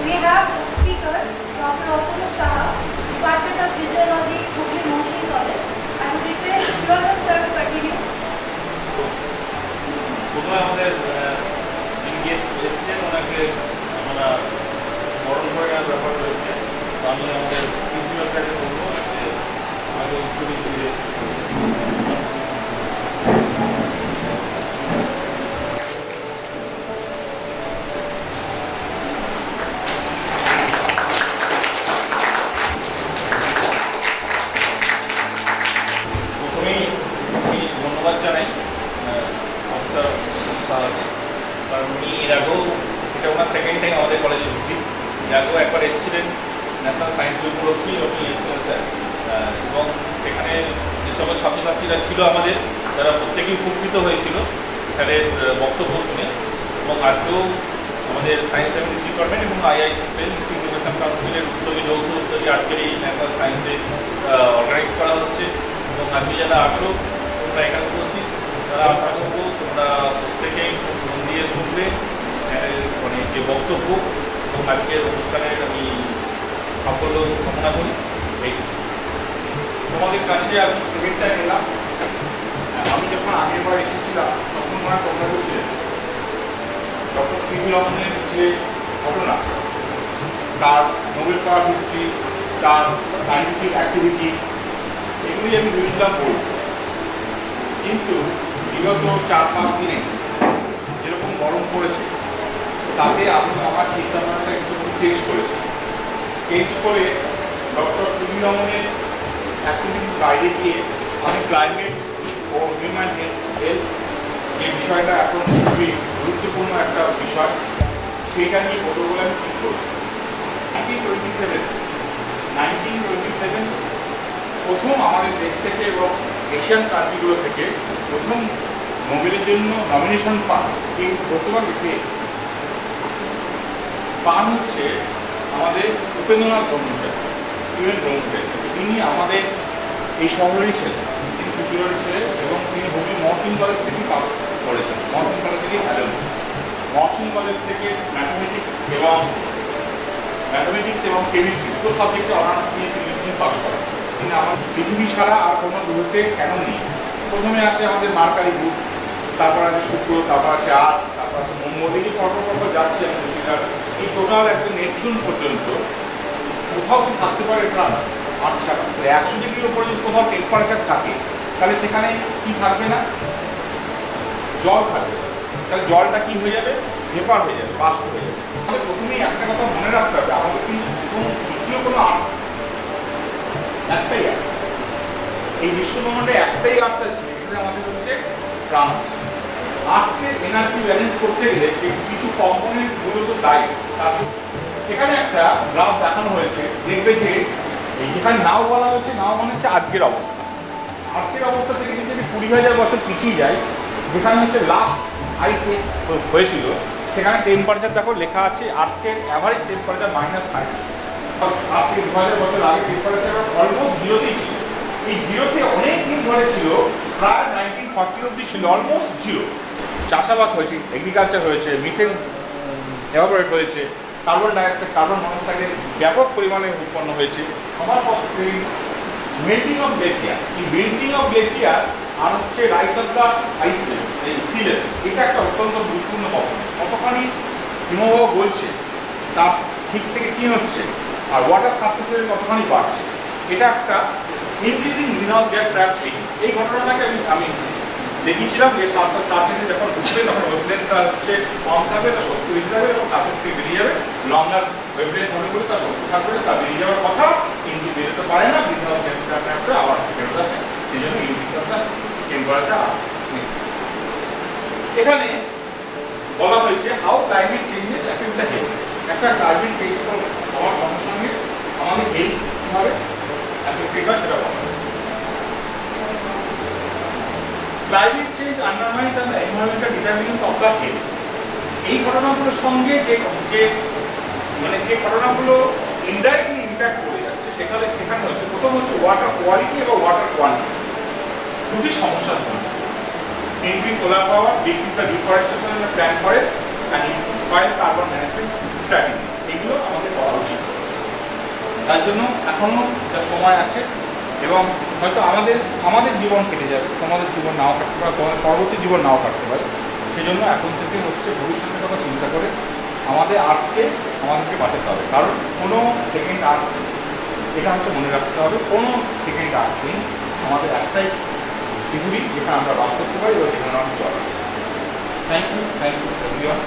We have speaker Dr. Atulya Shah, Department of Physiology, Hubli Mohsin College. I would request Shivagan sir to continue. প্রথমে আমাদের যিনি guest এসেছেন ওনাকে আমরা বরণ করে নেওয়ার ব্যাপার রয়েছে। আমি আমাদের প্রিন্সিপাল স্যারকে বলবো যে আগে খুবই ধন্যবাদ জানাই অফিসার সাহাকে, কারণ উনি এর আগেও এটা ওনার সেকেন্ড টাইম আমাদের কলেজে ভিজিট। এর আগেও একবার এসেছিলেন ন্যাশনাল সায়েন্স ডে উপলক্ষেই উনি এসেছিলেন স্যার, এবং সেখানে যে সকল ছাত্রছাত্রীরা ছিল আমাদের তারা প্রত্যেকেই উপকৃত হয়েছিল স্যারের বক্তব্য শুনে। এবং আজকেও আমাদের সায়েন্স সার্ভিস ডিপার্টমেন্ট এবং IISSL ইনস্টিটিউট এডুকেশন কাউন্সিলের উদ্যোগে যৌথ উদ্যোগে আজকের এই ন্যাশনাল সায়েন্স ডে অর্গানাইজ করা হচ্ছে। এবং আজকে যারা আছো তোমরা এখানে উপস্থিত, তারা আশা করবো তোমরা প্রত্যেকেই মন দিয়ে শুনবে মানে যে বক্তব্য, এবং আজকের অনুষ্ঠানের আমি সাফল্য কামনা করি। এই তোমাদের কাছে আমি সেকেন্ডটা এলাম। আমি যখন আগেরবার এসেছিলাম তখন ওরা কথা বলছিলেন ডক্টর সিভি রমনের যে ঘটনা, তার নোবেল পাওয়ার হিস্ট্রি, তার সায়েন্টিফিক অ্যাক্টিভিটিস, এগুলি আমি বুঝলাম বলব। কিন্তু বিগত 4-5 দিনে যেরকম গরম পড়েছে তাতে আমি আমার চিন্তাভাবনাটা একটু চেঞ্জ করেছি। চেঞ্জ করে ডক্টর সিভি রমনের অ্যাক্টিভিটিস বাইরে গিয়ে আমি ক্লাইমেট ও হিউম্যান হেলথ যে বিষয়টা এখন খুবই গুরুত্বপূর্ণ একটা বিষয়, সেটা নিয়ে বলবো বলে আমি ঠিক করছি। 1927 প্রথম আমাদের দেশ থেকে এবং এশিয়ান কান্ট্রিগুলো থেকে প্রথম নোবেলের জন্য নমিনেশন পান, কিন্তু বর্তমানে পান হচ্ছে আমাদের উপেন্দ্রনাথ ব্রহ্মচারী, ইউএন ব্রহ্মচারী। তিনি আমাদের এই শহরেরই ছিলেন, তিনি চুচুড়ারই ছিলেন এবং তিনি হুগলি মহসিন কলেজ থেকেই পাস করেছেন। মহসিন কলেজ থেকেই হ্যালেন, মহসিন কলেজ থেকে ম্যাথমেটিক্স এবং কেমিস্ট্রি দুটো সাবজেক্টে অনার্স নিয়ে তিনি পাস করেন। তিনি আমার পৃথিবী ছাড়া আর কোনো গ্রহতে কেন নেই। প্রথমে আছে আমাদের মার্কারি গ্রুপ, তারপর আছে শুক্র, তারপর আছে আর্থ, তারপর আছে মঙ্গল। এই যে পরপর যাচ্ছে আমাদের এই টোটাল একটা নেপচুন পর্যন্ত কোথাও কি থাকতে পারে প্রাণ। আচ্ছা, 100 ডিগ্রির উপরে যদি কোথাও টেম্পারেচার থাকে তাহলে সেখানে কি থাকবে না, জল থাকবে। তাহলে জলটা কি হয়ে যাবে, ভেপার হয়ে যাবে, বাষ্প হয়ে যাবে। তাহলে প্রথমেই একটা কথা মনে রাখতে হবে, আমাদের কিন্তু দ্বিতীয় কোনো আর্থ একটাই আর্থ, এই বিশ্বব্রহ্মাণ্ডে একটাই আর্থ আছে, এখানে আমাদের হচ্ছে প্রাণ আছে। আর্থের এনার্জি ব্যালেন্স করতে গেলে কিছু কম্পোনেন্ট গুলো তো দায়ী। এখানে একটা গ্রাফ দেখানো হয়েছে, দেখবে যে যেখানে নাও বলা হয়েছে, নাও মানে হচ্ছে আজকের অবস্থা। আজকের অবস্থা থেকে যদি 20,000 বছর পিছিয়ে যায়, যেখানে হচ্ছে লাস্ট আইস এজ হয়েছিল, সেখানে টেম্পারেচার দেখো লেখা আছে আর্থের অ্যাভারেজ টেম্পারেচার -5। আজ থেকে 2000 বছর আগে টেম্পারেচার অলমোস্ট জিরোতেই ছিল। এই জিরোতে অনেক দিন ধরে ছিল, প্রায় 1940 অব্দি ছিল অলমোস্ট জিরো। চাষাবাদ হয়েছে, এগ্রিকালচার হয়েছে, মিথেন এভাপোরেট হয়েছে, কার্বন ডাইঅক্সাইড, কার্বন মনোক্সাইডের ব্যাপক পরিমাণে উৎপন্ন হয়েছে। আমার পক্ষে মেল্টিং অফ গ্লেসিয়ার, এই মেল্টিং অফ গ্লেসিয়ার আর হচ্ছে rise of the ice level, এই সি লেভেল, এটা একটা অত্যন্ত গুরুত্বপূর্ণ কম্পোনেন্ট। কতখানি হিমবাহ বলছে তার ঠিক থেকে কী হচ্ছে, আর ওয়াটার সাবস্টেন্স লেভেল কতখানি বাড়ছে, এটা একটা ইনক্রিজিং গ্রিনহাউস গ্যাস ট্র্যাপ। এই ঘটনাটাকে আমি দেখিয়েছিলাম যে সার্ফেসে যখন উঠবে তখন ওয়েভলেন্থটা হচ্ছে কম থাকবে, তা 70 বেশি থাকবে, এবং সার্ফেস থেকে বেরিয়ে যাবে। লঙ্গার ওয়েভলেন্থ হবে বলে তা 70 থাকবে, তা বেরিয়ে যাওয়ার কথা, কিন্তু বেরোতে পারে না, গ্রিনহাউস গ্যাস ট্র্যাপটা আবার ফেরত আসে। সেই জন্য ইনক্রিজটা টেম্পারেচার। এখানে বলা হয়েছে how climate changes affect the health. একটা ক্লাইমেট চেঞ্জ হওয়ার সঙ্গে সঙ্গে আমাদের হেলথ কীভাবে অ্যাফেক্টেড হয় সেটা বলা হয়েছে। Climate change undermines the environmental determinants of the health. এই ঘটনাগুলোর সঙ্গে যে ঘটনাগুলো ইনডাইরেক্টলি ইম্প্যাক্ট করে যাচ্ছে, সেখানে হচ্ছে প্রথম হচ্ছে ওয়াটার কোয়ালিটি এবং ওয়াটার কোয়ান্টিটি, দুটি সমস্যা হচ্ছে। Increase solar power, decrease the deforestation in the plant forest, and increase soil carbon management strategy. এগুলো আমাদের তার জন্য এখনও যা সময় আছে এবং হয়তো আমাদের জীবন কেটে যাবে, তোমাদের জীবন নাও কাটতে পারে, তোমাদের পরবর্তী জীবন নাও কাটতে পারে। সেজন্য এখন থেকে হচ্ছে ভবিষ্যতের কথা চিন্তা করে আমাদেরকে বাঁচাতে হবে। কারণ কোনো সেকেন্ড আর্থ, এটা হচ্ছে মনে রাখতে হবে, কোনো সেকেন্ড আর্থ নেই। আমাদের একটাই পৃথিবী যেখানে আমরা বাস করতে পারি এবং যেখানে আমরা জল আছে। Thank you everyone.